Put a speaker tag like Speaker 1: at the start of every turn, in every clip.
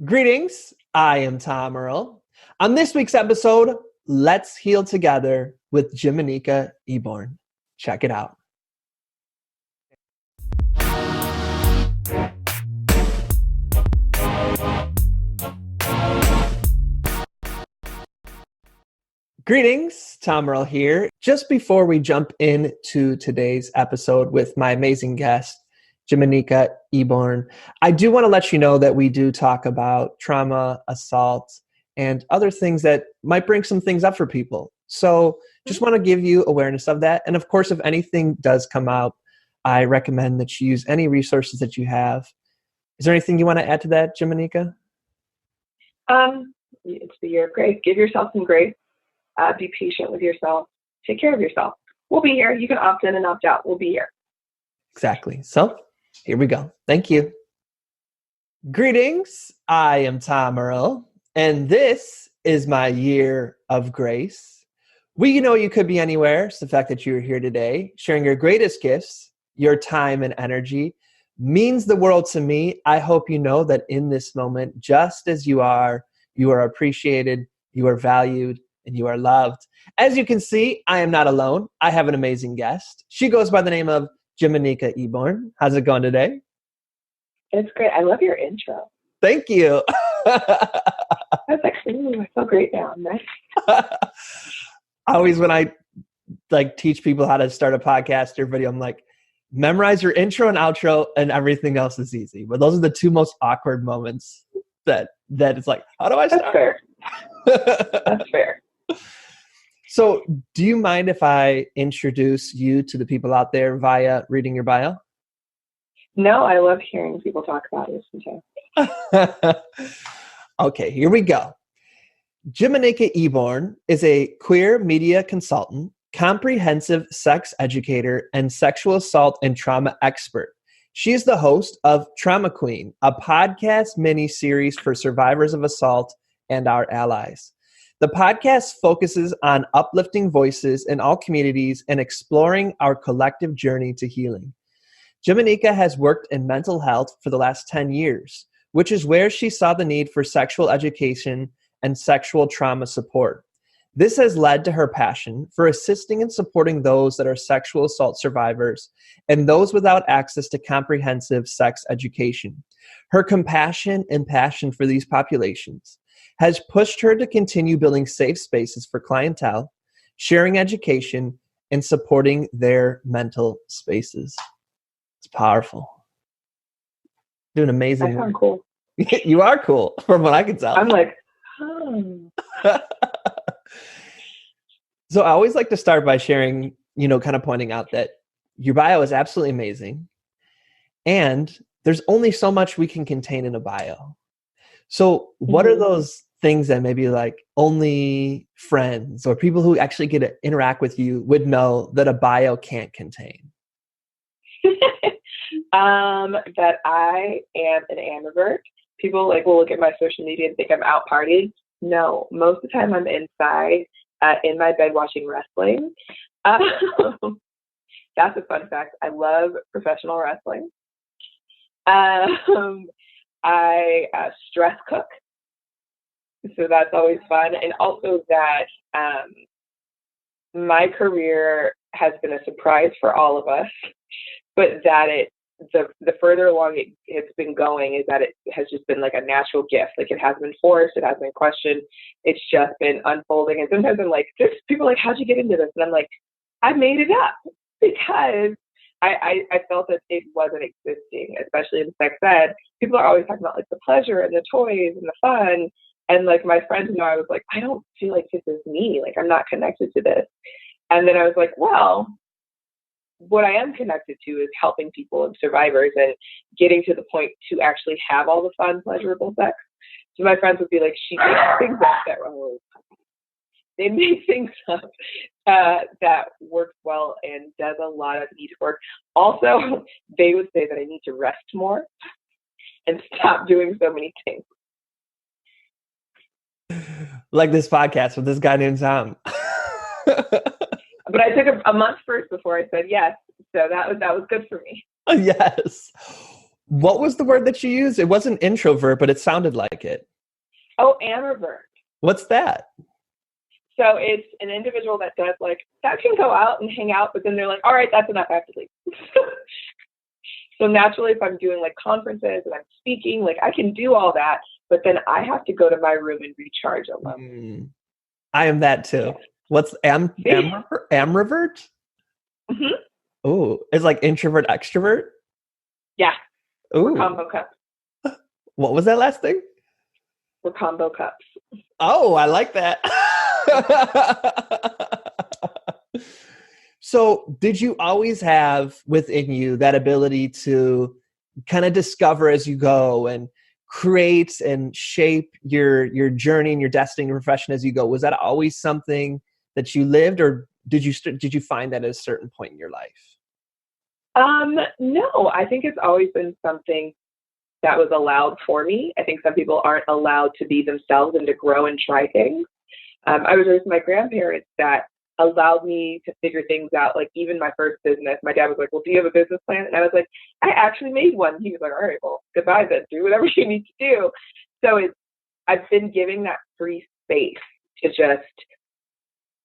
Speaker 1: Greetings, I am Tom Earl. On this week's episode, let's heal together with Jimanekia Eborn. Check it out. Greetings, Tom Earl here. Just before we jump into today's episode with my amazing guest, Jimanekia Eborn, I do want to let you know that we do talk about trauma, assault, and other things that might bring some things up for people. So just want to give you awareness of that. And of course, if anything does come out, I recommend that you use any resources that you have. Is there anything you want to add to that, Jimanekia?
Speaker 2: It's the year of grace. Give yourself some grace. Be patient with yourself. Take care of yourself. We'll be here. You can opt in and opt out. We'll be here.
Speaker 1: Exactly. So here we go. Thank you. Greetings. I am Tom Earl, and this is my year of grace. We know you could be anywhere. It's the fact that you're here today, sharing your greatest gifts, your time and energy means the world to me. I hope you know that in this moment, just as you are appreciated, you are valued, and you are loved. As you can see, I am not alone. I have an amazing guest. She goes by the name of Jimanekia Eborn. How's it going today?
Speaker 2: It's great. I love your intro.
Speaker 1: Thank you.
Speaker 2: I was like, ooh, I feel great now. Nice.
Speaker 1: Always when I teach people how to start a podcast or video, I'm like, memorize your intro and outro and everything else is easy. But those are the two most awkward moments that it's like, how do I start?
Speaker 2: That's fair. That's fair.
Speaker 1: So do you mind if I introduce you to the people out there via reading your bio?
Speaker 2: No, I love hearing people talk about it sometimes.
Speaker 1: Okay, here we go. Jimanekia Eborn is a queer media consultant, comprehensive sex educator, and sexual assault and trauma expert. She is the host of Trauma Queen, a podcast mini-series for survivors of assault and our allies. The podcast focuses on uplifting voices in all communities and exploring our collective journey to healing. Jimanekia has worked in mental health for the last 10 years, which is where she saw the need for sexual education and sexual trauma support. This has led to her passion for assisting and supporting those that are sexual assault survivors and those without access to comprehensive sex education. Her compassion and passion for these populations has pushed her to continue building safe spaces for clientele, sharing education, and supporting their mental spaces. It's powerful. Doing amazing work.
Speaker 2: I sound cool.
Speaker 1: You are cool, from what I can tell.
Speaker 2: I'm like, oh.
Speaker 1: So I always like to start by sharing, kind of pointing out that your bio is absolutely amazing. And there's only so much we can contain in a bio. So what are those things that maybe only friends or people who actually get to interact with you would know that a bio can't contain?
Speaker 2: That I am an ambivert. People will look at my social media and think I'm out partying. No, most of the time I'm inside in my bed watching wrestling. That's a fun fact. I love professional wrestling. I stress cook. So that's always fun. And also that my career has been a surprise for all of us, but that the further along it's been going is that it has just been like a natural gift. It hasn't been forced. It hasn't been questioned. It's just been unfolding. And sometimes I'm like, there's people like, how'd you get into this? And I'm like, I made it up because I felt that it wasn't existing, especially in sex ed. People are always talking about the pleasure and the toys and the fun. And my friends know, I was like, I don't feel like this is me. I'm not connected to this. And then I was like, well, what I am connected to is helping people and survivors and getting to the point to actually have all the fun, pleasurable sex. So my friends would be like, she makes things up that they make things up that works well and does a lot of needed work. Also, they would say that I need to rest more and stop doing so many things.
Speaker 1: Like this podcast with this guy named Tom.
Speaker 2: But I took a month first before I said yes. So that was good for me.
Speaker 1: Yes. What was the word that you used? It wasn't introvert, but it sounded like it.
Speaker 2: Oh, ambivert.
Speaker 1: What's that?
Speaker 2: So it's an individual that does like, that can go out and hang out, but then they're like, all right, that's enough, I have to leave. So naturally, if I'm doing like conferences and I'm speaking, like I can do all that, but then I have to go to my room and recharge alone.
Speaker 1: I am that too.
Speaker 2: Yes.
Speaker 1: What's amrivert?
Speaker 2: Mm-hmm.
Speaker 1: Oh, it's like introvert, extrovert?
Speaker 2: Yeah.
Speaker 1: Ooh.
Speaker 2: We're combo cups.
Speaker 1: What was that last thing?
Speaker 2: We're combo cups.
Speaker 1: Oh, I like that. So did you always have within you that ability to kind of discover as you go and create and shape your journey and your destiny and profession as you go? Was that always something that you lived, or did you find that at a certain point in your life?
Speaker 2: No, I think it's always been something that was allowed for me. I think some people aren't allowed to be themselves and to grow and try things. I was raised with my grandparents that allowed me to figure things out. Like even my first business, my dad was like, well, do you have a business plan? And I was like, I actually made one. He was like, all right, well, goodbye then, do whatever you need to do. So I've been giving that free space to just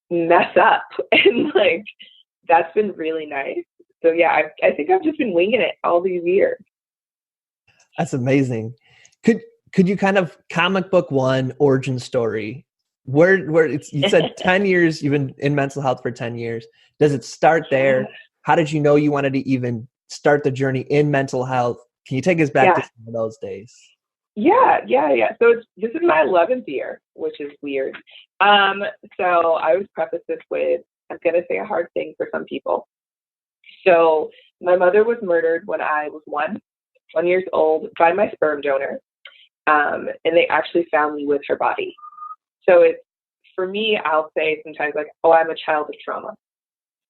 Speaker 2: mess up. And like, that's been really nice. So yeah, I think I've just been winging it all these years.
Speaker 1: That's amazing. Could you kind of comic book one origin story? Where you said 10 years, you've been in mental health for 10 years. Does it start there? How did you know you wanted to even start the journey in mental health? Can you take us back to some of those days?
Speaker 2: Yeah. So this is my 11th year, which is weird. So I always preface this with, I'm going to say a hard thing for some people. So my mother was murdered when I was 1 years old by my sperm donor. And they actually found me with her body. So it's, for me, I'll say sometimes like, oh, I'm a child of trauma.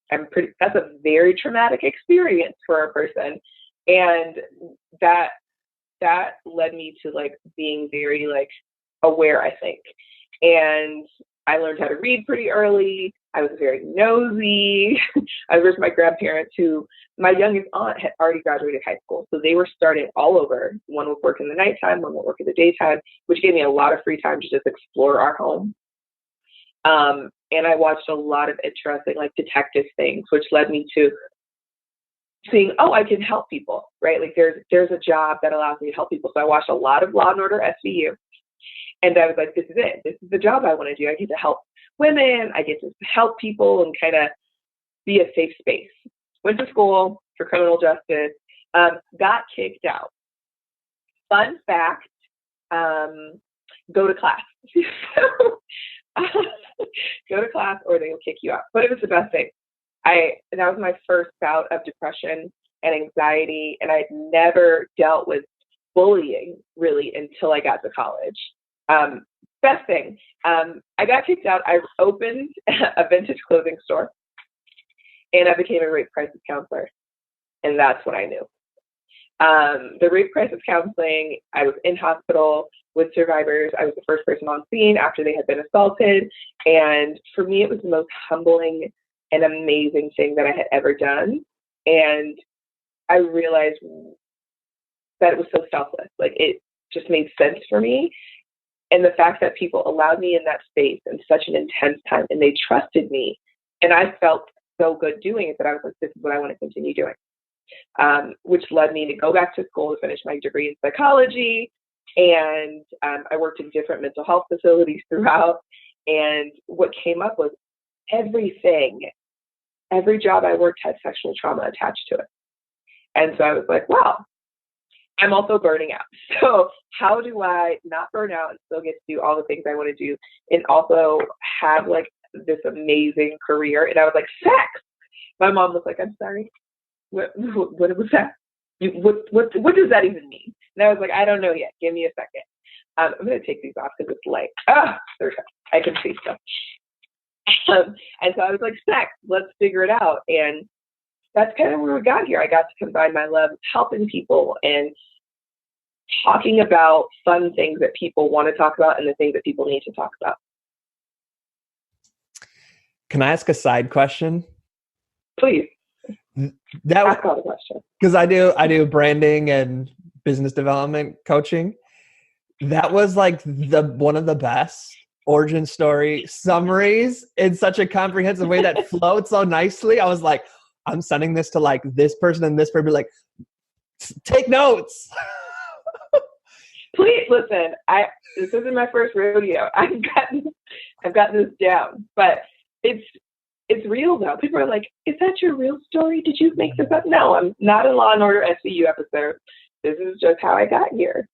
Speaker 2: That's a very traumatic experience for a person. And that led me to like being very like aware, I think. And I learned how to read pretty early. I was very nosy. I was with my grandparents who, my youngest aunt had already graduated high school. So they were starting all over. One would work in the nighttime, one would work in the daytime, which gave me a lot of free time to just explore our home. And I watched a lot of interesting like detective things, which led me to seeing, oh, I can help people, right? Like there's a job that allows me to help people. So I watched a lot of Law and Order SVU. And I was like, this is it. This is the job I want to do. I get to help women. I get to help people and kind of be a safe space. Went to school for criminal justice, got kicked out. Fun fact, go to class. Go to class or they will kick you out. But it was the best thing. That was my first bout of depression and anxiety, and I'd never dealt with bullying really until I got to college. Best thing, I got kicked out. I opened a vintage clothing store, and I became a rape crisis counselor, and that's when I knew. The rape crisis counseling, I was in hospital with survivors. I was the first person on scene after they had been assaulted, and for me, it was the most humbling and amazing thing that I had ever done, and I realized that it was so selfless. Like, it just made sense for me. And the fact that people allowed me in that space in such an intense time, and they trusted me, and I felt so good doing it that I was like, this is what I want to continue doing, which led me to go back to school to finish my degree in psychology. And I worked in different mental health facilities throughout. And what came up was every job I worked had sexual trauma attached to it. And so I was like, wow, I'm also burning out. So how do I not burn out and still get to do all the things I want to do and also have like this amazing career? And I was like, sex. My mom was like, I'm sorry. What was that? What does that even mean? And I was like, I don't know yet. Give me a second. I'm going to take these off because it's light. I can see stuff. And so I was like, sex, let's figure it out. And that's kind of where we got here. I got to combine my love of helping people and talking about fun things that people want to talk about and the things that people need to talk about.
Speaker 1: Can I ask a side question?
Speaker 2: Please.
Speaker 1: Ask all the question. Because I do branding and business development coaching. That was like one of the best origin story summaries in such a comprehensive way that flowed so nicely. I was like, I'm sending this to like this person and this person, like, take notes.
Speaker 2: Please listen. This isn't my first rodeo. I've gotten this down, but it's real though. People are like, "Is that your real story? Did you make this up?" No, I'm not a Law and Order SVU episode. This is just how I got here.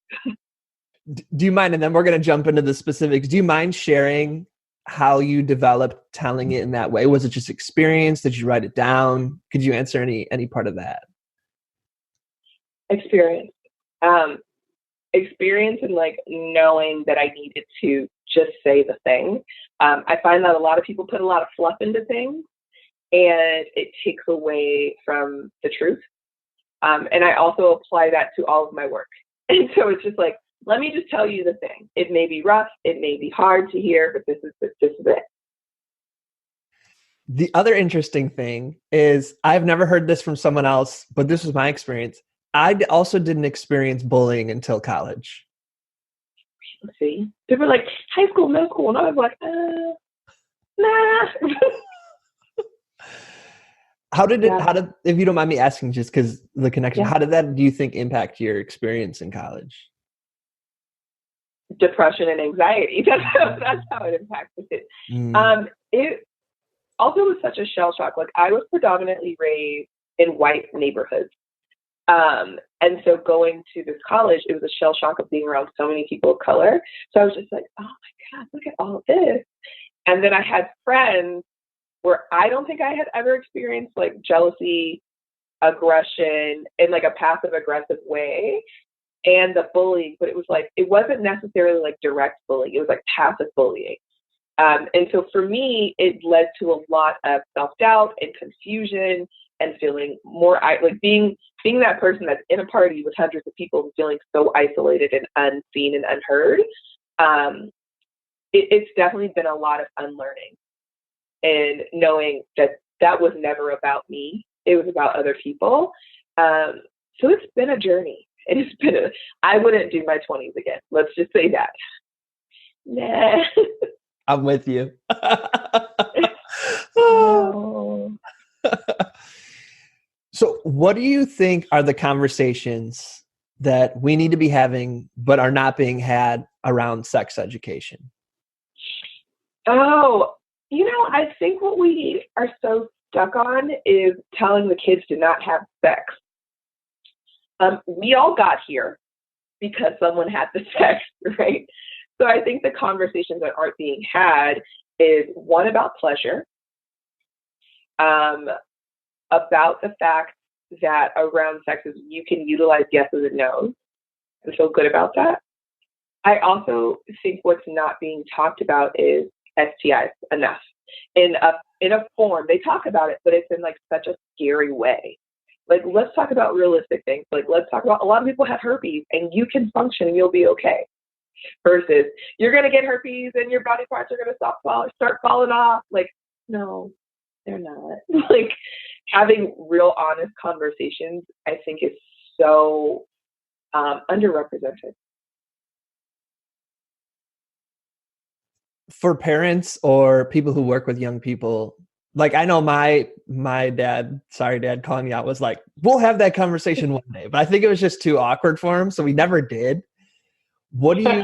Speaker 1: Do you mind? And then we're going to jump into the specifics. Do you mind sharing how you developed telling it in that way? Was it just experience? Did you write it down? Could you answer any part of that?
Speaker 2: Experience. Experience and like knowing that I needed to just say the thing. I find that a lot of people put a lot of fluff into things and it takes away from the truth. And I also apply that to all of my work. And so it's just like, let me just tell you the thing. It may be rough, it may be hard to hear, but this is it.
Speaker 1: The other interesting thing is I've never heard this from someone else, but this was my experience. I also didn't experience bullying until college.
Speaker 2: See, people were like high school, middle school, and I was like, nah.
Speaker 1: How did, if you don't mind me asking, just because the connection, how did that, do you think, impact your experience in college?
Speaker 2: Depression and anxiety. That's how it impacted it. It also was such a shell shock. Like, I was predominantly raised in white neighborhoods. And so going to this college, it was a shell shock of being around so many people of color. So I was just like, oh my God, look at all of this. And then I had friends where I don't think I had ever experienced like jealousy, aggression in like a passive aggressive way, and the bullying, but it was like, it wasn't necessarily like direct bullying. It was like passive bullying. And so for me, it led to a lot of self-doubt and confusion and feeling more like being that person that's in a party with hundreds of people and feeling so isolated and unseen and unheard. It's definitely been a lot of unlearning and knowing that was never about me. It was about other people. So it's been a journey. It's been I wouldn't do my 20s again. Let's just say that. Nah.
Speaker 1: I'm with you.
Speaker 2: Oh.
Speaker 1: So what do you think are the conversations that we need to be having but are not being had around sex education?
Speaker 2: Oh, I think what we are so stuck on is telling the kids to not have sex. We all got here because someone had the sex, right? So I think the conversations that aren't being had is one about pleasure, about the fact that around sex is you can utilize yeses and nos and feel good about that. I also think what's not being talked about is STIs enough. In a form, they talk about it, but it's in like such a scary way. Like, let's talk about realistic things. Like, let's talk about, a lot of people have herpes and you can function and you'll be okay. Versus, you're going to get herpes and your body parts are going to start falling off. Like, no, they're not. Like, having real honest conversations, I think, is so underrepresented.
Speaker 1: For parents or people who work with young people, like, I know my dad, sorry dad, calling me out, was like, we'll have that conversation one day. But I think it was just too awkward for him. So we never did. What do you,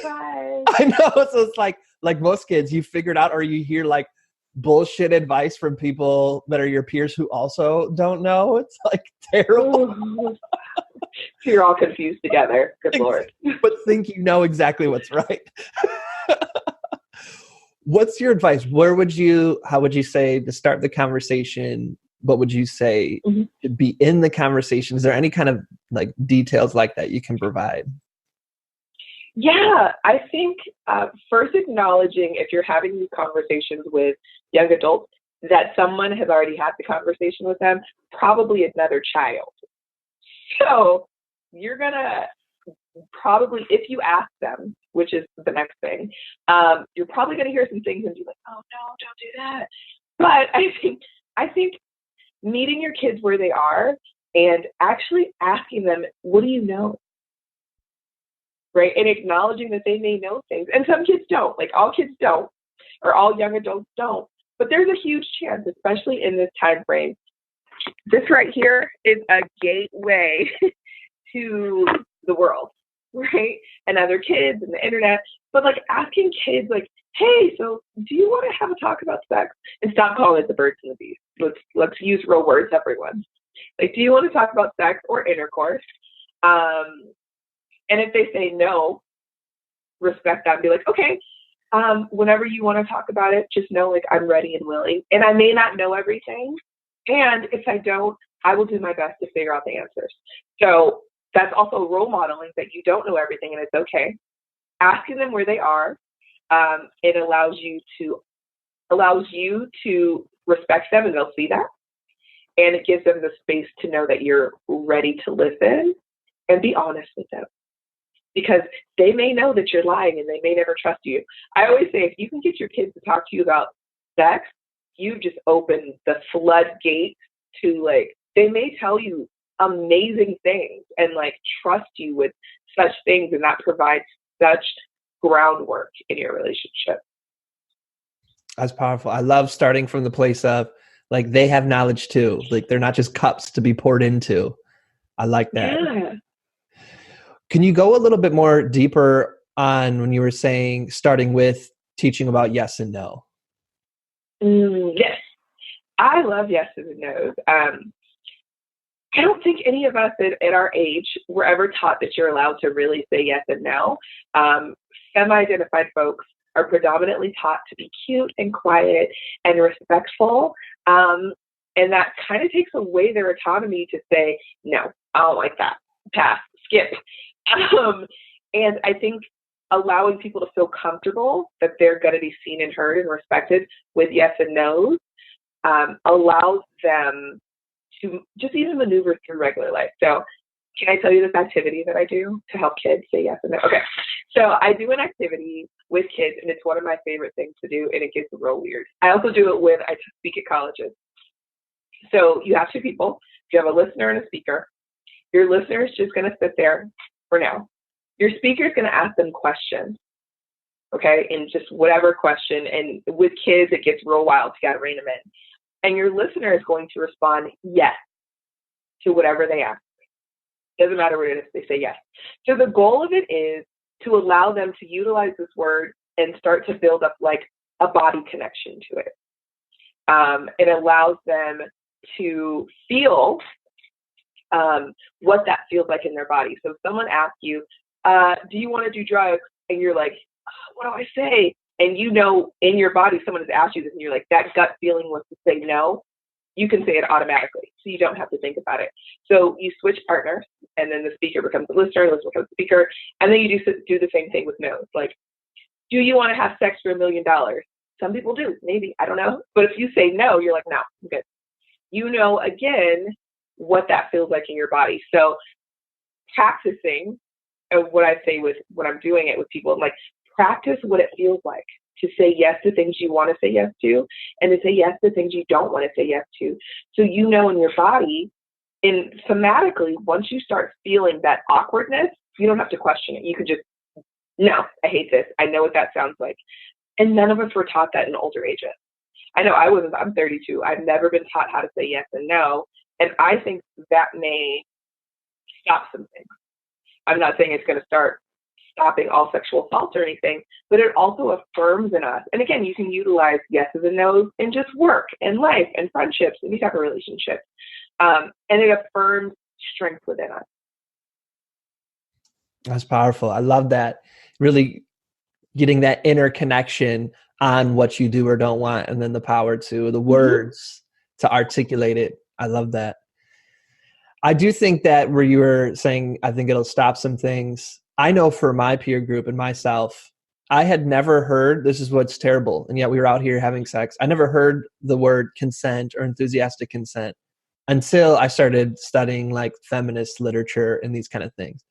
Speaker 1: I know. So it's like most kids, you figured out, or you hear like bullshit advice from people that are your peers who also don't know. It's like terrible.
Speaker 2: So you're all confused together. Good Lord.
Speaker 1: But think you know exactly what's right. What's your advice? How would you say to start the conversation? What would you say to be in the conversation? Is there any kind of like details like that you can provide?
Speaker 2: Yeah, I think first acknowledging, if you're having these conversations with young adults, that someone has already had the conversation with them, probably another child. So you're going to probably, if you ask them, which is the next thing, you're probably going to hear some things and be like, oh no, don't do that. But I think meeting your kids where they are and actually asking them, what do you know? Right? And acknowledging that they may know things. And some kids don't, like all kids don't, or all young adults don't. But there's a huge chance, especially in this time frame. This right here is a gateway to the world, right? And other kids and the internet. But like asking kids like, hey, so do you want to have a talk about sex? And stop calling it the birds and the bees. Let's use real words, everyone. Like, do you want to talk about sex or intercourse? And if they say no, respect that and be like, okay, whenever you want to talk about it, just know like I'm ready and willing. And I may not know everything. And if I don't, I will do my best to figure out the answers. So that's also role modeling that you don't know everything and it's okay. Asking them where they are, it allows you to respect them and they'll see that. And it gives them the space to know that you're ready to listen and be honest with them. Because they may know that you're lying and they may never trust you. I always say, if you can get your kids to talk to you about sex, you just open the floodgates to like, they may tell you amazing things and like trust you with such things, and that provides such groundwork in your relationship.
Speaker 1: That's powerful. I love starting from the place of like, they have knowledge too. Like they're not just cups to be poured into. I like that.
Speaker 2: Yeah.
Speaker 1: Can you go a little bit more deeper on when you were saying starting with teaching about yes and no?
Speaker 2: Yes. I love yeses and nos. I don't think any of us at our age were ever taught that you're allowed to really say yes and no. Femme-identified folks are predominantly taught to be cute and quiet and respectful. And that kind of takes away their autonomy to say, no, I don't like that. Pass, skip. And I think allowing people to feel comfortable that they're going to be seen and heard and respected with yes and no's allows them to just even maneuver through regular life. So can I tell you this activity that I do to help kids say yes and no? Okay. So I do an activity with kids, and it's one of my favorite things to do, and it gets real weird. I also do it when I speak at colleges. So you have two people. You have a listener and a speaker. Your listener is just going to sit there for now. Your speaker is going to ask them questions, okay, in just whatever question. And with kids, it gets real wild. You got to rein them in. And your listener is going to respond yes to whatever they ask. Doesn't matter what it is, they say yes. So the goal of it is to allow them to utilize this word and start to build up like a body connection to it. It allows them to feel what that feels like in their body. So if someone asks you, do you want to do drugs? And you're like, oh, what do I say? And you know in your body someone has asked you this and you're like, that gut feeling was to say no. You can say it automatically, so you don't have to think about it. So you switch partners, and then the speaker becomes the listener, the listener becomes the speaker, and then you do the same thing with no's. Like, do you want to have sex for $1 million? Some people do, maybe, I don't know. But if you say no, you're like, no, I'm good. You know, again, what that feels like in your body. So practicing, what I say with when I'm doing it with people, I'm like, practice what it feels like to say yes to things you want to say yes to, and to say yes to things you don't want to say yes to. So you know in your body, and somatically, once you start feeling that awkwardness, you don't have to question it. You can just, no, I hate this. I know what that sounds like. And none of us were taught that in older ages. I know I wasn't. I'm 32. I've never been taught how to say yes and no. And I think that may stop some things. I'm not saying it's going to start stopping all sexual assault or anything, but it also affirms in us. And again, you can utilize yeses and nos in just work and life and friendships and these type of relationships. And it affirms strength within us.
Speaker 1: That's powerful. I love that. Really getting that inner connection on what you do or don't want, and then the power to the words to articulate it. I love that. I do think that where you were saying, I think it'll stop some things. I know for my peer group and myself, I had never heard, this is what's terrible, and yet we were out here having sex. I never heard the word consent or enthusiastic consent until I started studying like feminist literature and these kind of things.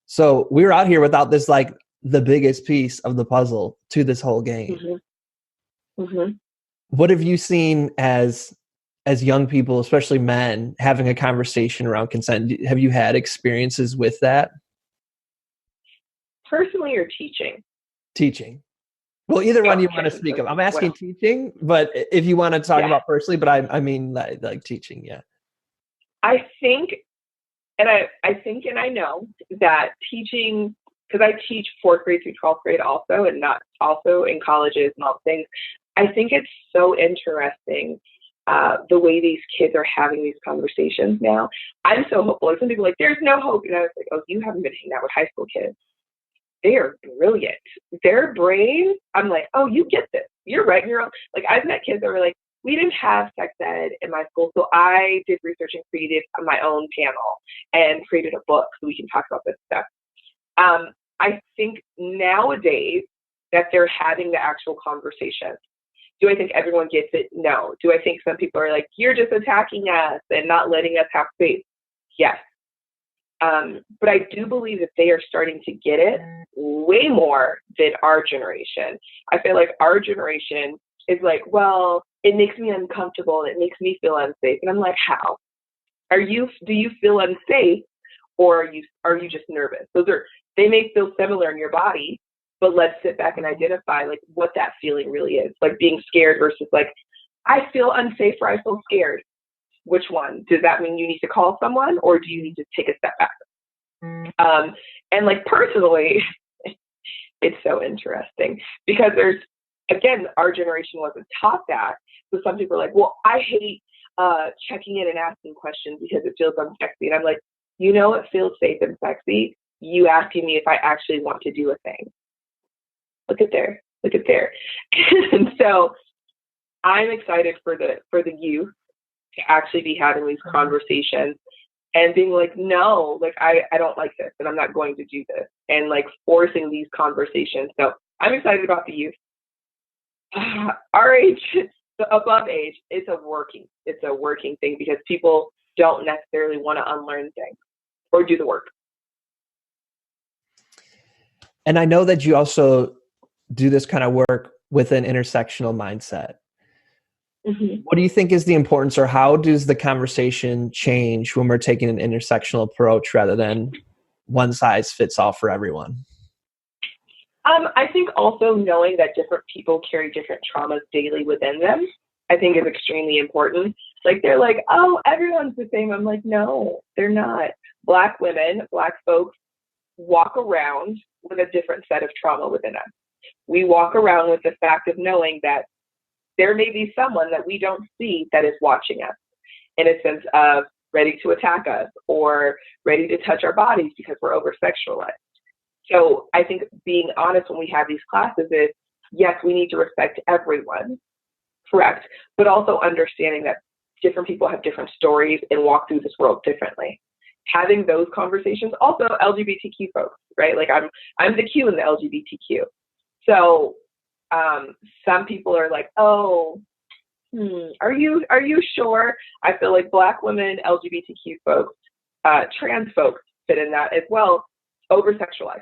Speaker 1: So we were out here without this, like the biggest piece of the puzzle to this whole game. What have you seen as as young people, especially men, having a conversation around consent? Have you had experiences with that?
Speaker 2: Personally or teaching?
Speaker 1: Teaching. Well, either one you want to speak of. I'm asking teaching, but if you want to talk about personally, but I mean like teaching, yeah.
Speaker 2: I think, and I know that teaching, because I teach 4th grade through 12th grade also, and not also in colleges and all things. I think it's so interesting the way these kids are having these conversations now. I'm so hopeful. Like, some people are like, there's no hope. And I was like, oh, you haven't been hanging out with high school kids. They are brilliant. Their brains, I'm like, oh, you get this. You're right. Like, I've met kids that were like, we didn't have sex ed in my school, so I did research and created my own panel and created a book so we can talk about this stuff. I think nowadays that they're having the actual conversation. Do I think everyone gets it? No. Do I think some people are like, you're just attacking us and not letting us have space? Yes. But I do believe that they are starting to get it way more than our generation. I feel like our generation is like, well, it makes me uncomfortable. It makes me feel unsafe. And I'm like, how? Do you feel unsafe, or are you just nervous? They may feel similar in your body, but let's sit back and identify like what that feeling really is. Like being scared versus like, I feel unsafe or I feel scared. Which one? Does that mean you need to call someone, or do you need to take a step back? And like personally, it's so interesting because again, our generation wasn't taught that. So some people are like, well, I hate checking in and asking questions because it feels unsexy. And I'm like, you know what feels safe and sexy? You asking me if I actually want to do a thing. Look at there. And so I'm excited for the youth to actually be having these conversations and being like, no, like I don't like this and I'm not going to do this, and like forcing these conversations. So I'm excited about the youth. Our age, the above age, it's a working thing because people don't necessarily want to unlearn things or do the work.
Speaker 1: And I know that you also do this kind of work with an intersectional mindset. Mm-hmm. What do you think is the importance, or how does the conversation change when we're taking an intersectional approach rather than one size fits all for everyone?
Speaker 2: I think also knowing that different people carry different traumas daily within them, I think is extremely important. Like they're like, oh, everyone's the same. I'm like, no, they're not. Black women, Black folks walk around with a different set of trauma within us. We walk around with the fact of knowing that there may be someone that we don't see that is watching us in a sense of ready to attack us or ready to touch our bodies because we're over-sexualized. So I think being honest when we have these classes is, yes, we need to respect everyone, correct, but also understanding that different people have different stories and walk through this world differently. Having those conversations, also LGBTQ folks, right? Like I'm the Q in the LGBTQ. So some people are like, oh, are you sure? I feel like Black women, LGBTQ folks, trans folks fit in that as well, over-sexualized.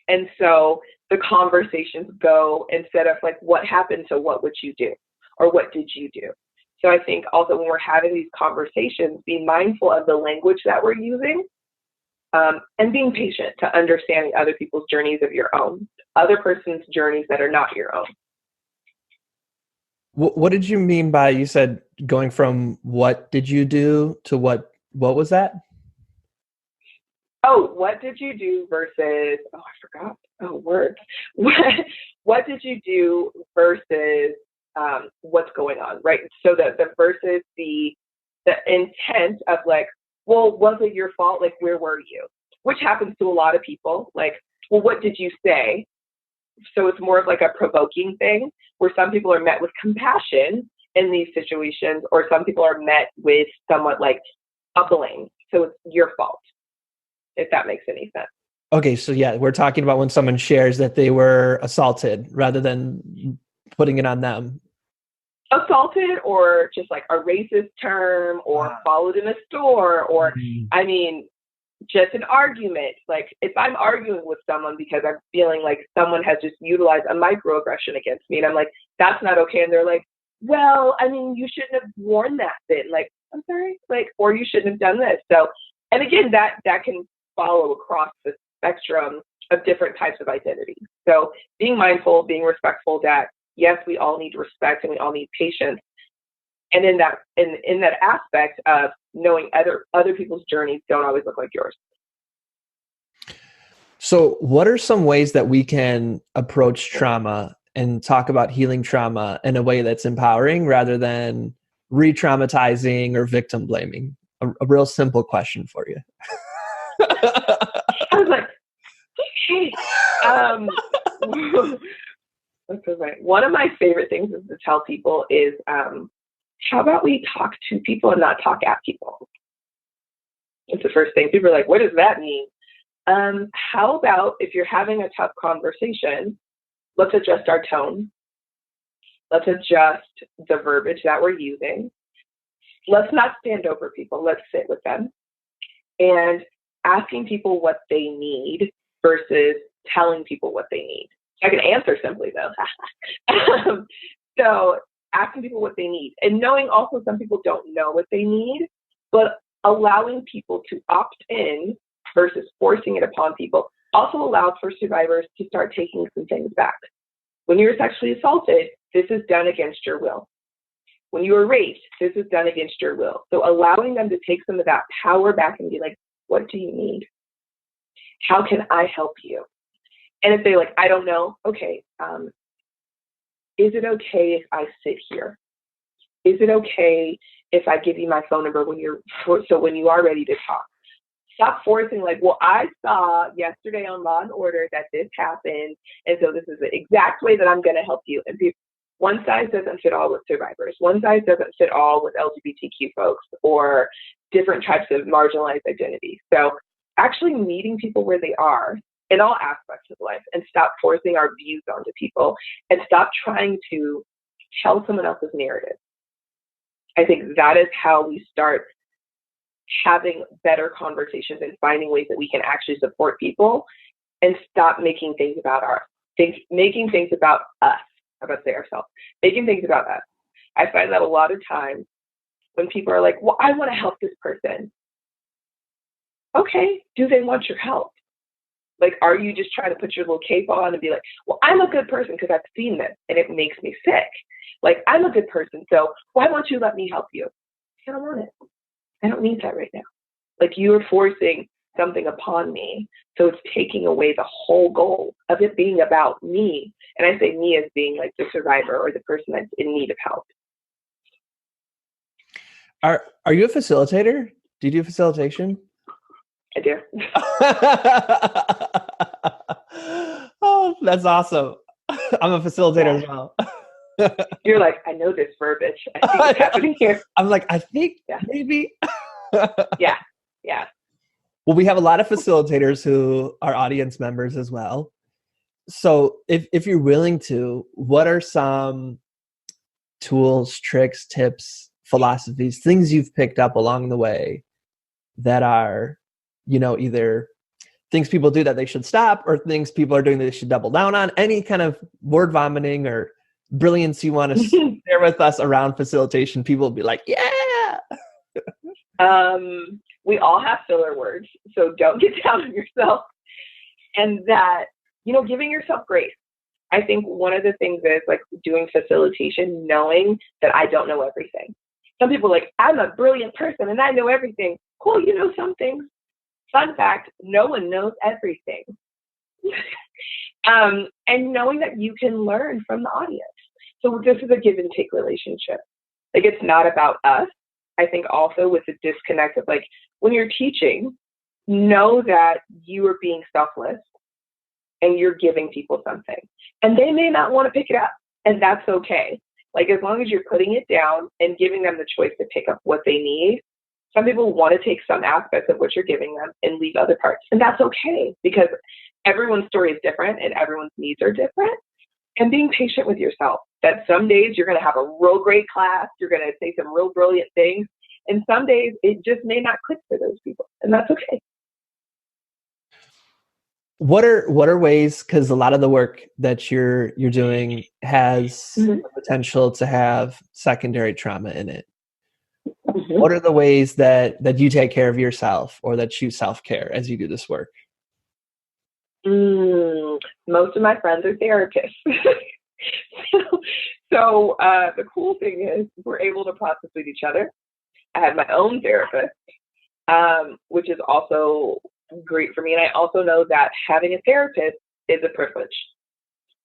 Speaker 2: And so the conversations go instead of like, what happened to what would you do? Or what did you do? So I think also when we're having these conversations, be mindful of the language that we're using and being patient to understanding other people's journeys of your own, other person's journeys that are not your own.
Speaker 1: What did you mean by, you said going from what did you do to what was that?
Speaker 2: Oh, what did you do versus, I forgot. Oh, words. What did you do versus what's going on, right? So the versus the intent of like, well, was it your fault? Like, where were you? Which happens to a lot of people. Like, well, what did you say? So it's more of like a provoking thing where some people are met with compassion in these situations, or some people are met with somewhat like a blame. So it's your fault, if that makes any sense.
Speaker 1: Okay, so yeah, we're talking about when someone shares that they were assaulted rather than putting it on them.
Speaker 2: Assaulted, or just like a racist term, or followed in a store, or I mean, just an argument. Like if I'm arguing with someone because I'm feeling like someone has just utilized a microaggression against me, and I'm like, that's not okay. And they're like, well, I mean, you shouldn't have worn that then. Like, I'm sorry, like, or you shouldn't have done this. So, and again, that can follow across the spectrum of different types of identity. So being mindful, being respectful that, yes, we all need respect and we all need patience. And in that aspect of knowing other people's journeys don't always look like yours.
Speaker 1: So what are some ways that we can approach trauma and talk about healing trauma in a way that's empowering rather than re-traumatizing or victim blaming? A real simple question for you.
Speaker 2: I was like, okay. One of my favorite things is to tell people is, how about we talk to people and not talk at people? It's the first thing. People are like, what does that mean? How about if you're having a tough conversation, let's adjust our tone. Let's adjust the verbiage that we're using. Let's not stand over people. Let's sit with them. And asking people what they need versus telling people what they need. I can answer simply though. So asking people what they need and knowing also some people don't know what they need, but allowing people to opt in versus forcing it upon people also allows for survivors to start taking some things back. When you're sexually assaulted, this is done against your will. When you were raped, this is done against your will. So allowing them to take some of that power back and be like, what do you need? How can I help you? And if they're like, I don't know, okay, is it okay if I sit here? Is it okay if I give you my phone number when you are ready to talk? Stop forcing like, well, I saw yesterday on Law and Order that this happened, and so this is the exact way that I'm going to help you. And one size doesn't fit all with survivors. One size doesn't fit all with LGBTQ folks or different types of marginalized identities. So actually meeting people where they are in all aspects of life and stop forcing our views onto people and stop trying to tell someone else's narrative. I think that is how we start having better conversations and finding ways that we can actually support people and stop making things about making things about us. How about say ourselves? Making things about us. I find that a lot of times when people are like, well, I want to help this person. Okay, do they want your help? Like, are you just trying to put your little cape on and be like, well, I'm a good person because I've seen this and it makes me sick. Like, I'm a good person, so why won't you let me help you? I don't want it. I don't need that right now. Like, you are forcing something upon me, so it's taking away the whole goal of it being about me. And I say me as being like the survivor or the person that's in need of help.
Speaker 1: Are you a facilitator? Do you do facilitation?
Speaker 2: I do.
Speaker 1: Oh, that's awesome. I'm a facilitator as well.
Speaker 2: You're like, I know this verbiage. I see what's happening here.
Speaker 1: I'm like, I think maybe.
Speaker 2: Yeah.
Speaker 1: Well, we have a lot of facilitators who are audience members as well. So if you're willing to, what are some tools, tricks, tips, philosophies, things you've picked up along the way that are, either things people do that they should stop or things people are doing that they should double down on? Any kind of word vomiting or brilliance you want to share with us around facilitation? People will be like, yeah.
Speaker 2: We all have filler words, so don't get down on yourself. And that, giving yourself grace. I think one of the things is like doing facilitation, knowing that I don't know everything. Some people are like, I'm a brilliant person and I know everything. Cool, you know some things. Fun fact, no one knows everything. And knowing that you can learn from the audience. So this is a give and take relationship. Like, it's not about us. I think also with the disconnect of like, when you're teaching, know that you are being selfless and you're giving people something. And they may not want to pick it up, and that's okay. Like, as long as you're putting it down and giving them the choice to pick up what they need. Some people want to take some aspects of what you're giving them and leave other parts. And that's okay, because everyone's story is different and everyone's needs are different. And being patient with yourself, that some days you're going to have a real great class, you're going to say some real brilliant things, and some days it just may not click for those people, and that's okay.
Speaker 1: What are ways, because a lot of the work that you're doing has
Speaker 2: Mhm.
Speaker 1: the potential to have secondary trauma in it.
Speaker 2: Mhm.
Speaker 1: What are the ways that you take care of yourself or that you self-care as you do this work?
Speaker 2: Most of my friends are therapists. So the cool thing is we're able to process with each other. I have my own therapist, which is also great for me. And I also know that having a therapist is a privilege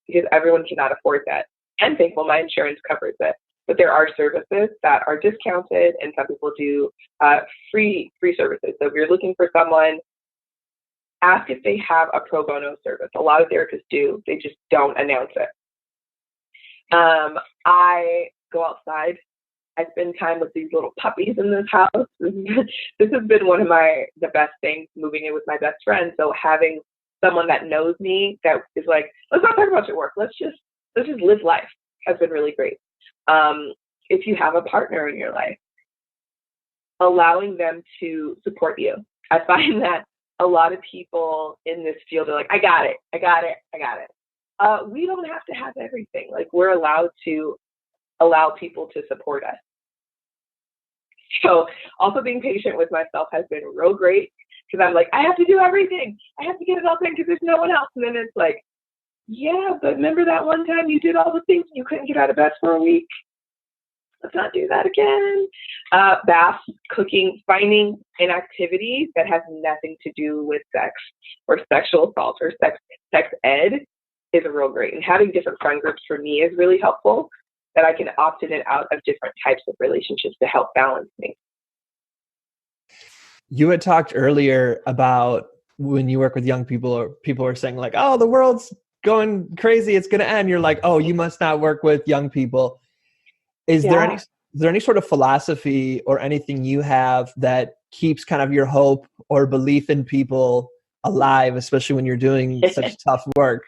Speaker 2: because everyone cannot afford that. I'm thankful my insurance covers it. But there are services that are discounted, and some people do free services. So if you're looking for someone, ask if they have a pro bono service. A lot of therapists do. They just don't announce it. I go outside. I spend time with these little puppies in this house. This has been one of the best things, moving in with my best friend. So having someone that knows me, that is like, let's not talk about your work. Let's just live life, has been really great. If you have a partner in your life, allowing them to support you. I find that a lot of people in this field are like, I got it. We don't have to have everything. Like, we're allowed to allow people to support us. So also being patient with myself has been real great, because I'm like, I have to do everything. I have to get it all done because there's no one else. And then it's like, yeah, but remember that one time you did all the things and you couldn't get out of bed for a week? Let's not do that again. Baths, cooking, finding an activity that has nothing to do with sex or sexual assault or sex ed is a real great. And having different friend groups for me is really helpful, that I can opt in and out of different types of relationships to help balance me.
Speaker 1: You had talked earlier about when you work with young people, or people are saying like, oh, the world's going crazy, it's going to end. You're like, oh, you must not work with young people. Is there any sort of philosophy or anything you have that keeps kind of your hope or belief in people alive, especially when you're doing such tough work?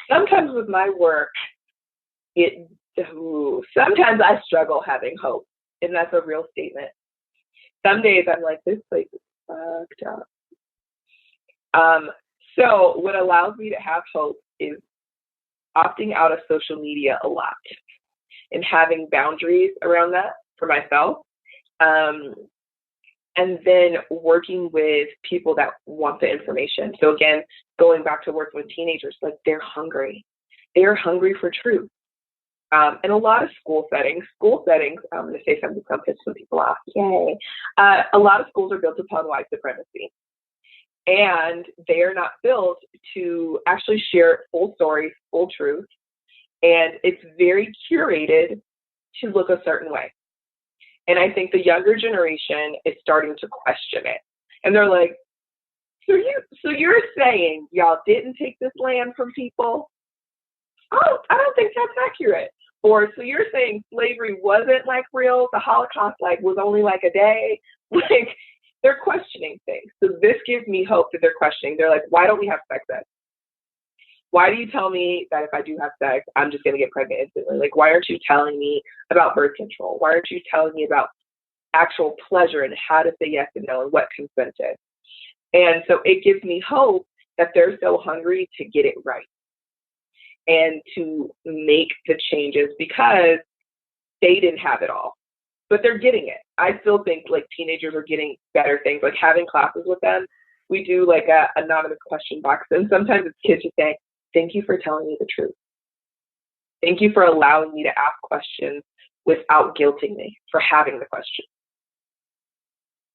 Speaker 2: Sometimes with my work, sometimes I struggle having hope, and that's a real statement. Some days I'm like, this place is fucked up. So what allows me to have hope is opting out of social media a lot and having boundaries around that for myself. And then working with people that want the information. So again, going back to working with teenagers, like, they're hungry. They are hungry for truth. And a lot of school settings, I'm going to say something to piss some people off. Yay. A lot of schools are built upon white supremacy. And they are not built to actually share full stories, full truth. And it's very curated to look a certain way. And I think the younger generation is starting to question it. And they're like, so you're saying y'all didn't take this land from people? Oh, I don't think that's accurate. Or, so you're saying slavery wasn't like real, the Holocaust like was only like a day? Like, they're questioning things. So this gives me hope that they're questioning. They're like, why don't we have sex ed? Why do you tell me that if I do have sex, I'm just going to get pregnant instantly? Like, why aren't you telling me about birth control? Why aren't you telling me about actual pleasure and how to say yes and no and what consent is? And so it gives me hope that they're so hungry to get it right and to make the changes, because they didn't have it all, but they're getting it. I still think like teenagers are getting better things, like having classes with them. We do like a anonymous question box, and sometimes it's kids just saying, thank you for telling me the truth. Thank you for allowing me to ask questions without guilting me for having the question.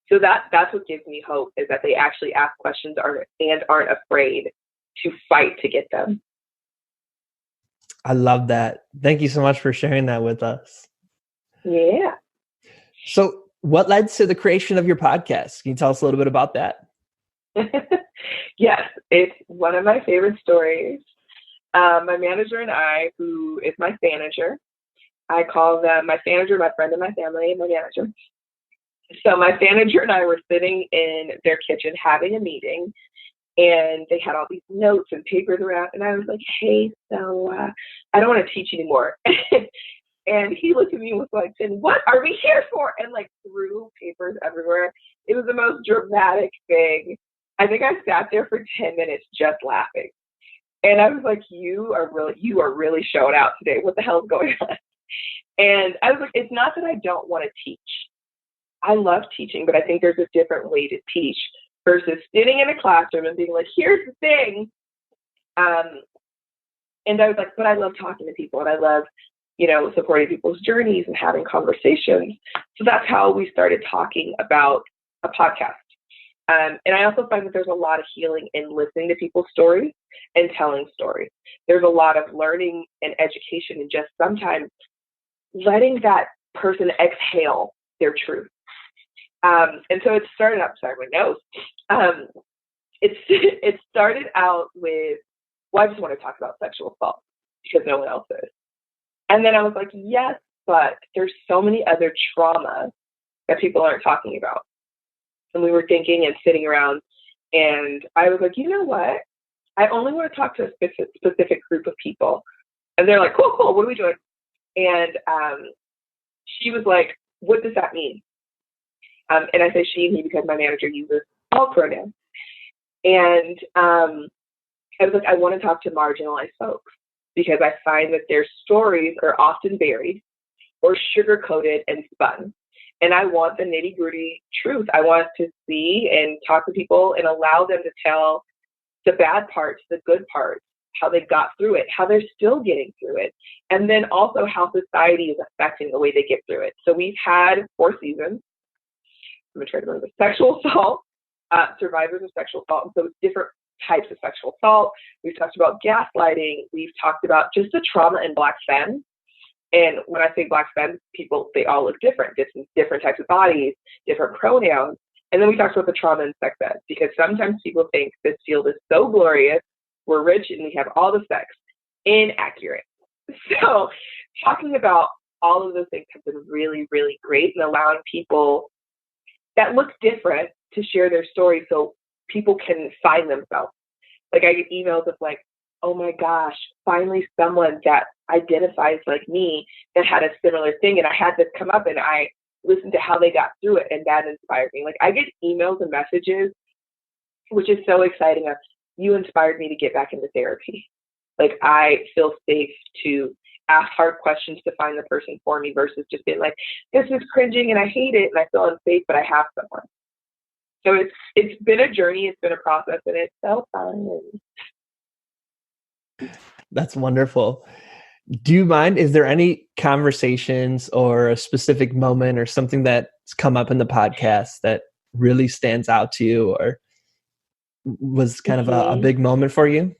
Speaker 2: So that's what gives me hope, is that they actually ask questions and aren't afraid to fight to get them.
Speaker 1: I love that. Thank you so much for sharing that with us.
Speaker 2: Yeah.
Speaker 1: So what led to the creation of your podcast? Can you tell us a little bit about that?
Speaker 2: Yes, it's one of my favorite stories. My manager and I, who is my manager, I call them my manager, my friend, and my family, and my manager. So my manager and I were sitting in their kitchen having a meeting, and they had all these notes and papers around, and I was like, hey, so I don't want to teach anymore. And he looked at me and was like, then what are we here for? And like threw papers everywhere. It was the most dramatic thing. I think I sat there for 10 minutes just laughing. And I was like, you are really showing out today. What the hell is going on? And I was like, it's not that I don't want to teach. I love teaching, but I think there's a different way to teach versus sitting in a classroom and being like, here's the thing. And I was like, but I love talking to people and I love, supporting people's journeys and having conversations. So that's how we started talking about a podcast. And I also find that there's a lot of healing in listening to people's stories and telling stories. There's a lot of learning and education and just sometimes letting that person exhale their truth. And so it started out, sorry, my nose. It started out with, well, I just want to talk about sexual assault because no one else is. And then I was like, yes, but there's so many other traumas that people aren't talking about. And we were thinking and sitting around, and I was like, you know what? I only want to talk to a specific group of people. And they're like, cool, what are we doing? And she was like, what does that mean? And I say she and he because my manager uses all pronouns. And I was like, I want to talk to marginalized folks because I find that their stories are often buried or sugar-coated and spun. And I want the nitty-gritty truth. I want to see and talk to people and allow them to tell the bad parts, the good parts, how they got through it, how they're still getting through it, and then also how society is affecting the way they get through it. So we've had 4 seasons. I'm going to try to remember. Sexual assault, survivors of sexual assault. So different types of sexual assault. We've talked about gaslighting. We've talked about just the trauma in Black femmes. And when I say Black femmes, people, they all look different types of bodies, different pronouns. And then we talked about the trauma in sex ed, because sometimes people think this field is so glorious, we're rich and we have all the sex. Inaccurate. So talking about all of those things has been really, really great, and allowing people that look different to share their story so people can find themselves. Like I get emails of like, oh my gosh, finally someone that identifies like me that had a similar thing. And I had this come up and I listened to how they got through it, and that inspired me. Like I get emails and messages, which is so exciting, of you inspired me to get back into therapy. Like I feel safe to ask hard questions to find the person for me versus just being like, this is cringing and I hate it and I feel unsafe, but I have someone. So it's been a journey, it's been a process, and it's so fun.
Speaker 1: That's wonderful. Do you mind, is there any conversations or a specific moment or something that's come up in the podcast that really stands out to you or was kind of a big moment for you?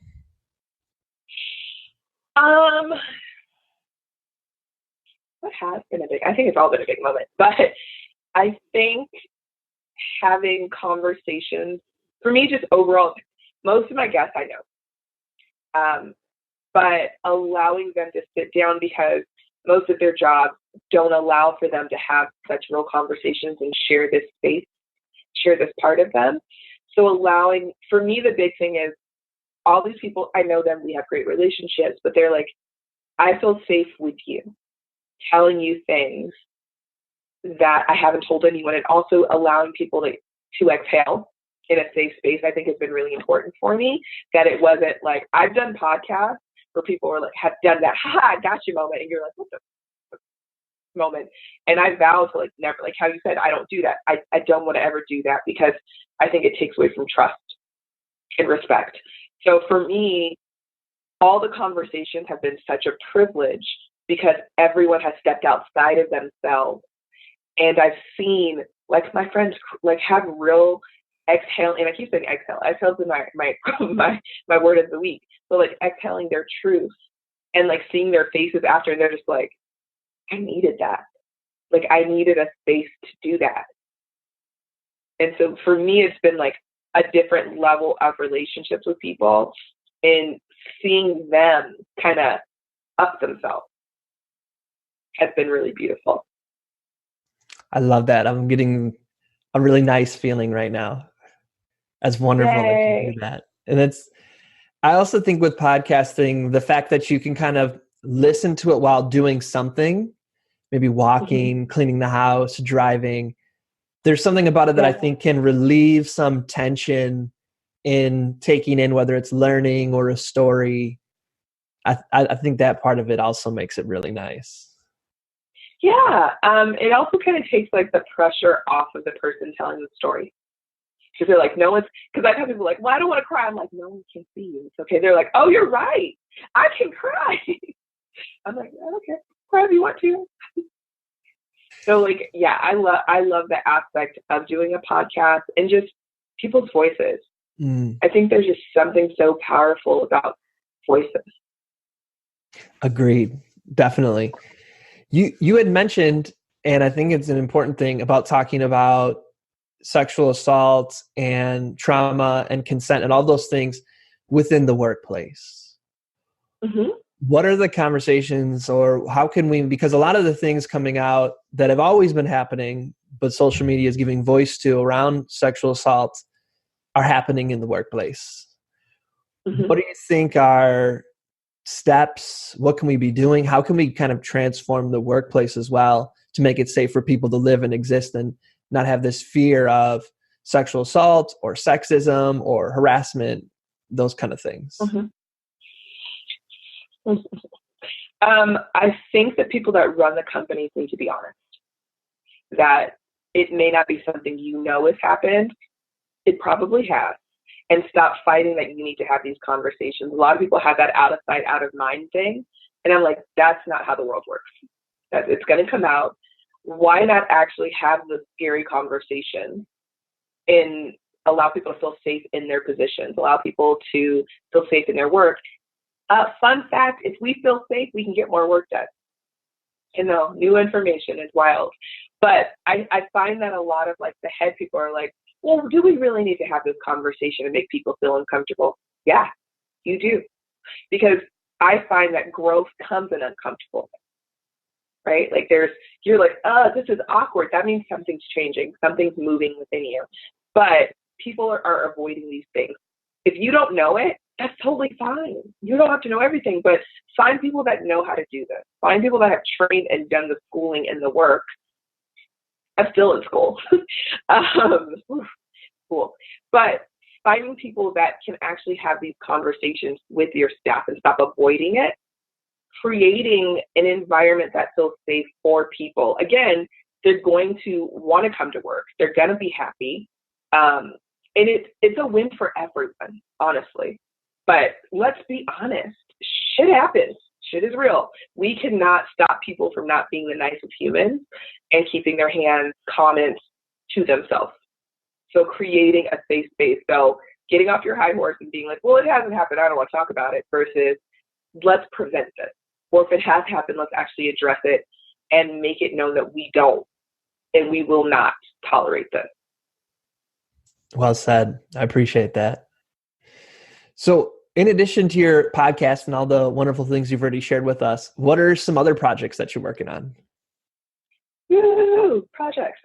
Speaker 2: What has been a big, I think it's all been a big moment, but I think having conversations, for me, just overall, most of my guests I know, but allowing them to sit down, because most of their jobs don't allow for them to have such real conversations and share this space, share this part of them. So allowing, for me, the big thing is all these people, I know them, we have great relationships, but they're like, I feel safe with you, telling you things that I haven't told anyone, and also allowing people to exhale in a safe space, I think has been really important for me. That it wasn't like, I've done podcasts where people were like, have done that, ha, I got you moment, and you're like, what the moment? And I vow to like never, like how you said, I don't do that. I don't want to ever do that, because I think it takes away from trust and respect. So for me, all the conversations have been such a privilege because everyone has stepped outside of themselves. And I've seen like my friends like have real exhale, and I keep saying exhale. Exhale's in my word of the week. So like exhaling their truth and like seeing their faces after, and they're just like, I needed that. Like I needed a space to do that. And so for me, it's been like a different level of relationships with people and seeing them kind of up themselves has been really beautiful.
Speaker 1: I love that. I'm getting a really nice feeling right now. That's wonderful that you do that. And I also think with podcasting, the fact that you can kind of listen to it while doing something, maybe walking, cleaning the house, driving. There's something about it that I think can relieve some tension in taking in, whether it's learning or a story. I think that part of it also makes it really nice.
Speaker 2: Yeah. It also kind of takes like the pressure off of the person telling the story. Because they're like, no one's, because I've had people like, well, I don't want to cry. I'm like, no one can see you. It's okay. They're like, oh, you're right. I can cry. I'm like, I don't care. Cry if you want to. So like, yeah, I love the aspect of doing a podcast and just people's voices. I think there's just something so powerful about voices.
Speaker 1: Agreed. Definitely. You had mentioned, and I think it's an important thing about talking about sexual assault and trauma and consent and all those things within the workplace. What are the conversations, or how can we, because a lot of the things coming out that have always been happening, but social media is giving voice to around sexual assault, are happening in the workplace. What do you think are steps? What can we be doing? How can we kind of transform the workplace as well to make it safe for people to live and exist and not have this fear of sexual assault or sexism or harassment, those kind of things?
Speaker 2: I think that people that run the companies need to be honest, that it may not be something you know has happened. It probably has. And stop fighting that you need to have these conversations. A lot of people have that out of sight, out of mind thing. And I'm like, that's not how the world works. That it's going to come out. Why not actually have the scary conversation and allow people to feel safe in their positions, allow people to feel safe in their work? Fun fact, if we feel safe, we can get more work done. You know, new information is wild. But I find that a lot of like the head people are like, well, do we really need to have this conversation and make people feel uncomfortable? Yeah, you do. Because I find that growth comes in uncomfortable, right? Like you're like, oh, this is awkward. That means something's changing. Something's moving within you. But people are avoiding these things. If you don't know it, that's totally fine. You don't have to know everything, but find people that know how to do this. Find people that have trained and done the schooling and the work. I'm still in school. Cool. But finding people that can actually have these conversations with your staff and stop avoiding it, creating an environment that feels safe for people. Again, they're going to want to come to work. They're going to be happy. And it's a win for everyone, honestly. But let's be honest. Shit happens. Shit is real. We cannot stop people from not being the nicest humans and keeping their comments to themselves. So creating a safe space. So getting off your high horse and being like, well, it hasn't happened. I don't want to talk about it, versus let's prevent this. Or if it has happened, let's actually address it and make it known that we don't and we will not tolerate this.
Speaker 1: Well said. I appreciate that. So in addition to your podcast and all the wonderful things you've already shared with us, what are some other projects that you're working on?
Speaker 2: Woo, projects.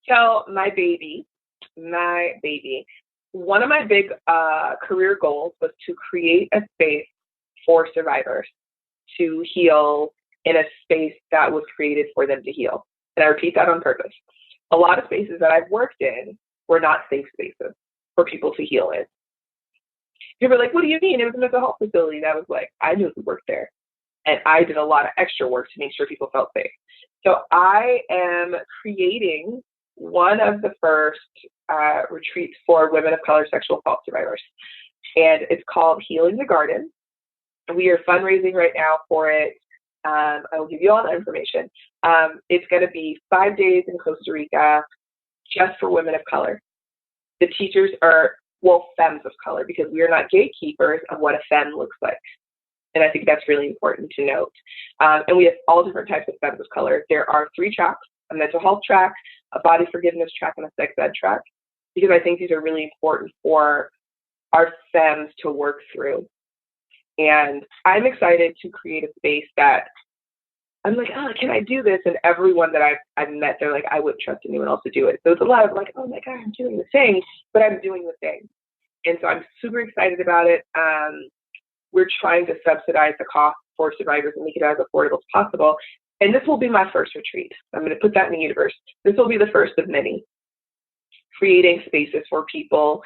Speaker 2: So my baby, one of my big career goals was to create a space for survivors to heal in a space that was created for them to heal. And I repeat that on purpose. A lot of spaces that I've worked in were not safe spaces for people to heal in. People were like, what do you mean? It was a mental health facility. That was like, I knew who worked there. And I did a lot of extra work to make sure people felt safe. So I am creating one of the first retreats for women of color sexual assault survivors. And it's called Healing the Garden. We are fundraising right now for it. I will give you all the information. It's going to be 5 days in Costa Rica just for women of color. The teachers are, femmes of color, because we are not gatekeepers of what a femme looks like. And I think that's really important to note. And we have all different types of femmes of color. There are 3 tracks: a mental health track, a body forgiveness track, and a sex ed track, because I think these are really important for our femmes to work through. And I'm excited to create a space that I'm like, oh, can I do this? And everyone that I've met, they're like, I wouldn't trust anyone else to do it. So it's a lot of like, oh my God, I'm doing the thing, but I'm doing the thing. And so I'm super excited about it. We're trying to subsidize the cost for survivors and make it as affordable as possible. And this will be my first retreat. I'm going to put that in the universe. This will be the first of many, creating spaces for people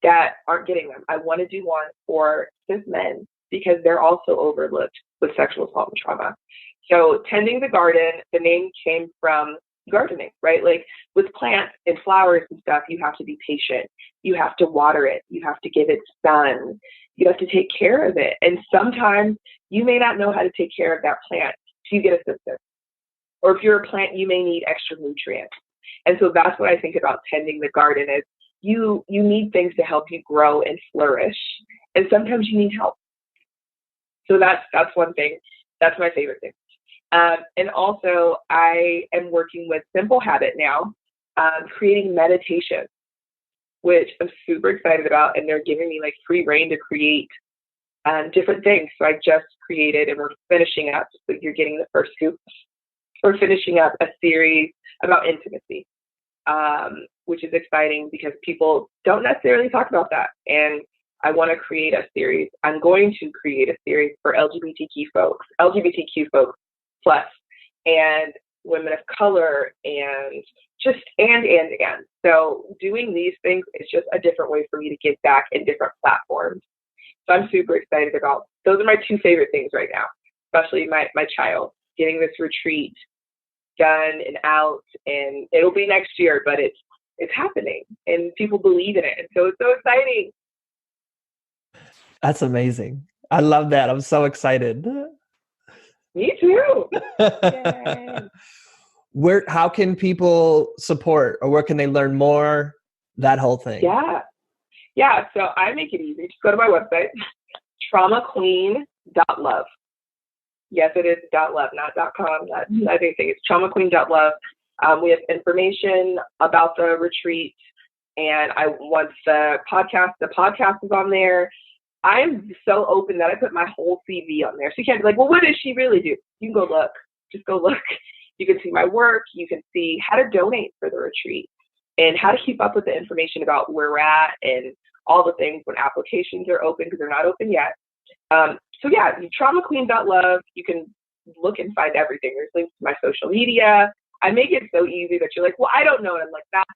Speaker 2: that aren't getting them. I want to do one for cis men because they're also overlooked with sexual assault and trauma. So tending the garden, the name came from gardening, right? Like with plants and flowers and stuff, you have to be patient. You have to water it. You have to give it sun. You have to take care of it. And sometimes you may not know how to take care of that plant. So you get assistance. Or if you're a plant, you may need extra nutrients. And so that's what I think about tending the garden is you need things to help you grow and flourish. And sometimes you need help. So that's one thing. That's my favorite thing. And also I am working with Simple Habit now, creating meditation, which I'm super excited about. And they're giving me like free reign to create different things. So I just created, and we're finishing up, so you're getting the first scoop. We're finishing up a series about intimacy, which is exciting because people don't necessarily talk about that. And I want to create a series. I'm going to create a series for LGBTQ folks plus, and women of color, and just, and. So doing these things is just a different way for me to give back in different platforms. So I'm super excited about, those are my two favorite things right now, especially my child, getting this retreat done and out, and it'll be next year, but it's happening and people believe in it. And so it's so exciting.
Speaker 1: That's amazing. I love that. I'm so excited.
Speaker 2: Me too.
Speaker 1: How can people support, or where can they learn more? That whole thing.
Speaker 2: Yeah. So I make it easy. Just go to my website, traumaqueen.love. Yes, it is .love, not .com. Not anything. It's traumaqueen.love. We have information about the retreat, and once the podcast is on there. I'm so open that I put my whole CV on there. So you can't be like, well, what does she really do? You can go look. Just go look. You can see my work. You can see how to donate for the retreat and how to keep up with the information about where we're at and all the things when applications are open, because they're not open yet. So yeah, traumaqueen.love. You can look and find everything. There's links to my social media. I make it so easy that you're like, well, I don't know. And I'm like, that's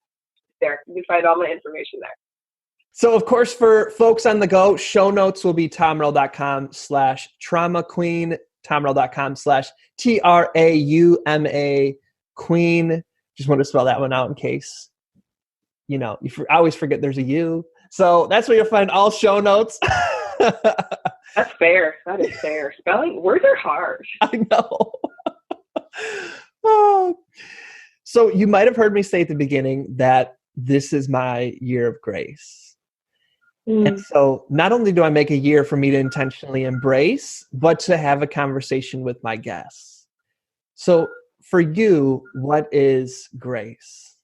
Speaker 2: there. You can find all my information there.
Speaker 1: So, of course, for folks on the go, show notes will be tomrell.com/traumaqueen, tomrell.com/TRAUMA queen. Just want to spell that one out in case, you always forget there's a U. So that's where you'll find all show notes.
Speaker 2: That's fair. That is fair. Spelling, words are hard.
Speaker 1: I know. Oh. So you might have heard me say at the beginning that this is my year of grace. And so not only do I make a year for me to intentionally embrace, but to have a conversation with my guests. So for you, what is grace?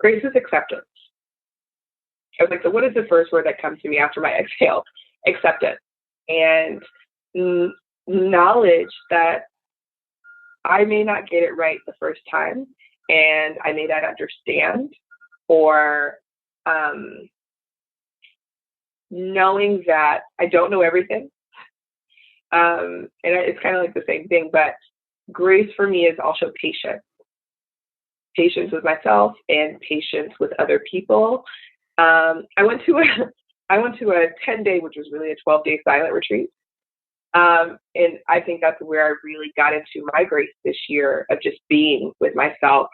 Speaker 2: Grace is acceptance. I was like, so what is the first word that comes to me after my exhale? Acceptance. And knowledge that I may not get it right the first time, and I may not understand, or knowing that I don't know everything. And it's kind of like the same thing, but grace for me is also patience. Patience with myself and patience with other people. I went to a 10-day, which was really a 12-day silent retreat. And I think that's where I really got into my grace this year, of just being with myself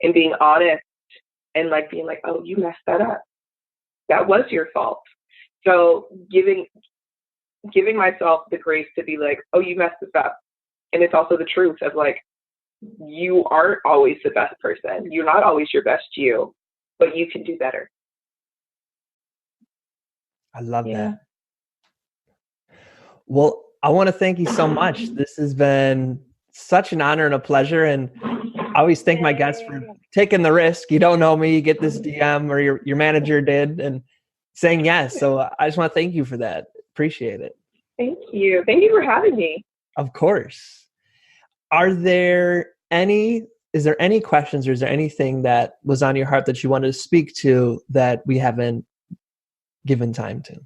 Speaker 2: and being honest, and like being like, oh, you messed that up. That was your fault. So giving myself the grace to be like, oh, you messed this up. And it's also the truth of like, you aren't always the best person. You're not always your best you, but you can do better.
Speaker 1: I love that. Well, I want to thank you so much. This has been such an honor and a pleasure. And I always thank my guests for taking the risk. You don't know me, you get this DM, or your manager did, and saying yes. So I just want to thank you for that. Appreciate it.
Speaker 2: Thank you. Thank you for having me.
Speaker 1: Of course. Is there any questions, or is there anything that was on your heart that you wanted to speak to that we haven't given time to?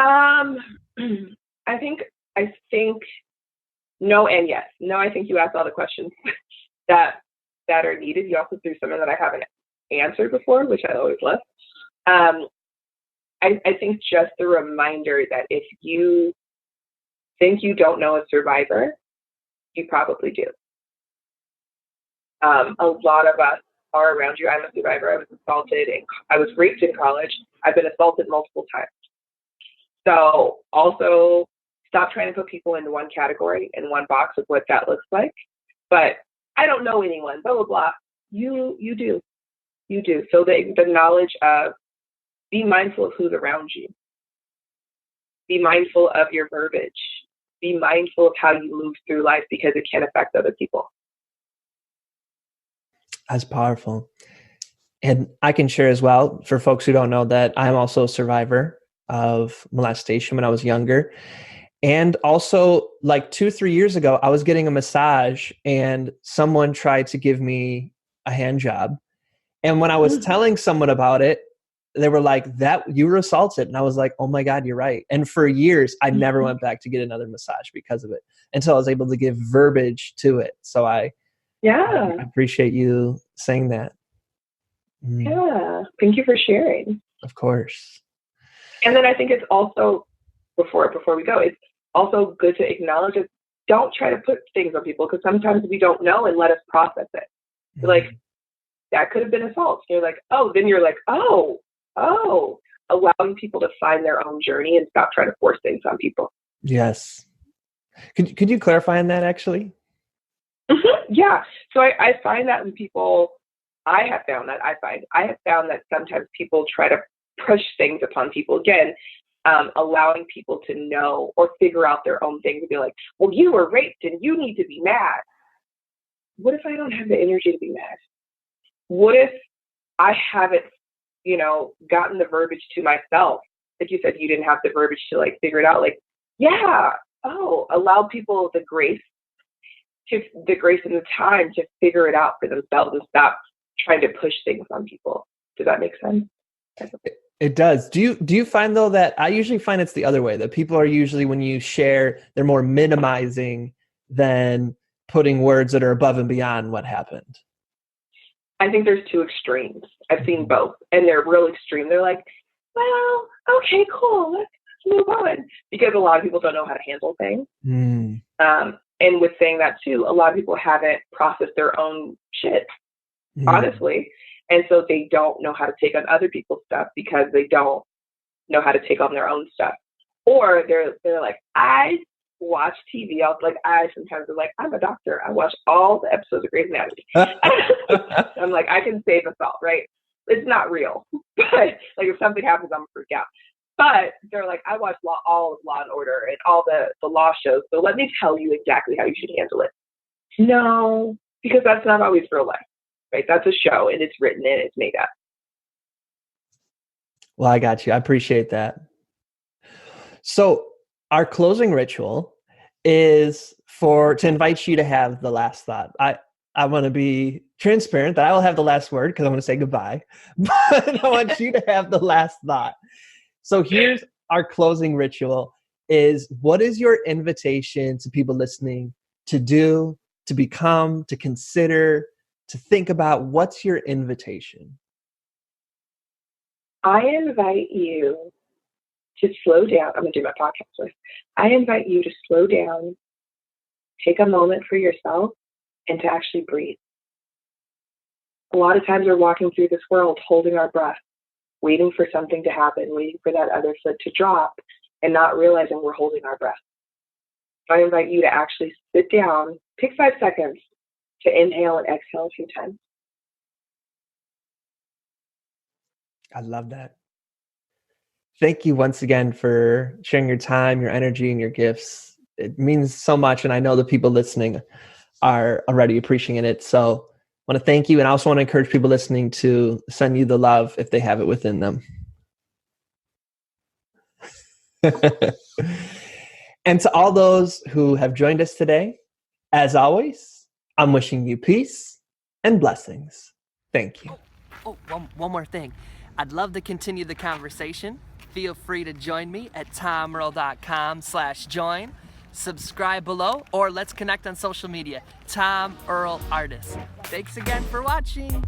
Speaker 2: Um, I think no and yes. No, I think you asked all the questions that are needed. You also threw something that I haven't answered before, which I always love. I think just the reminder that if you think you don't know a survivor, you probably do. A lot of us are around you. I'm a survivor. I was assaulted and I was raped in college. I've been assaulted multiple times. So also stop trying to put people into one category and one box of what that looks like. But I don't know anyone, blah, blah, blah. You do. You do. So the knowledge of, be mindful of who's around you. Be mindful of your verbiage. Be mindful of how you move through life because it can affect other people.
Speaker 1: That's powerful. And I can share as well, for folks who don't know, that I'm also a survivor of molestation when I was younger. And also, like 2-3 years ago, I was getting a massage and someone tried to give me a hand job. And when I was telling someone about it, they were like, "That you were assaulted." And I was like, "Oh my God, you're right." And for years, I never went back to get another massage because of it until I was able to give verbiage to it. So I appreciate you saying that.
Speaker 2: Yeah. Thank you for sharing.
Speaker 1: Of course.
Speaker 2: And then I think it's also, before we go, it's also good to acknowledge it. Don't try to put things on people because sometimes we don't know and let us process it. Like, that could have been assault. You're like, oh, then you're like, oh, allowing people to find their own journey and stop trying to force things on people.
Speaker 1: Yes. Could you clarify on that actually?
Speaker 2: Yeah. So I find that when people, I have found that sometimes people try to push things upon people. Again, allowing people to know or figure out their own things and be like, well, you were raped and you need to be mad. What if I don't have the energy to be mad? What if I haven't, gotten the verbiage to myself? Like you said, you didn't have the verbiage to like figure it out. Like, allow people the grace and the time to figure it out for themselves and stop trying to push things on people. Does that make sense?
Speaker 1: It does. Do you find though that I usually find it's the other way, that people are usually, when you share, they're more minimizing than putting words that are above and beyond what happened?
Speaker 2: I think there's two extremes. I've seen both, and they're real extreme. They're like, well, okay, cool, let's move on. Because a lot of people don't know how to handle things. And with saying that too, a lot of people haven't processed their own shit, honestly. And so they don't know how to take on other people's stuff because they don't know how to take on their own stuff. Or they're like, I watch TV. I sometimes am like, I'm a doctor. I watch all the episodes of Grey's Anatomy. I'm like, I can save us all, right? It's not real. But like if something happens, I'm gonna freak out. But they're like, I watch all of Law and Order and all the law shows. So let me tell you exactly how you should handle it. No, because that's not always real life, right? That's a show and it's written and it's made up.
Speaker 1: Well, I got you. I appreciate that. So our closing ritual is to invite you to have the last thought. I want to be transparent that I will have the last word because I want to say goodbye, but I want you to have the last thought. So here's our closing ritual is, what is your invitation to people listening to do, to become, to consider, to think about? What's your invitation?
Speaker 2: I invite you to slow down. I'm going to do my podcast voice. I invite you to slow down, take a moment for yourself, and to actually breathe. A lot of times we're walking through this world holding our breath, waiting for something to happen, waiting for that other foot to drop, and not realizing we're holding our breath. So I invite you to actually sit down, take 5 seconds to inhale and exhale a few times.
Speaker 1: I love that. Thank you once again for sharing your time, your energy, and your gifts. It means so much, and I know the people listening are already appreciating it. So I want to thank you, and I also want to encourage people listening to send you the love if they have it within them. And to all those who have joined us today, as always, I'm wishing you peace and blessings. Thank you.
Speaker 3: One more thing. I'd love to continue the conversation.
Speaker 1: Feel free to join me at tomearl.com/join. Subscribe below, or let's connect on social media. Tom Earl Artist. Thanks again for watching.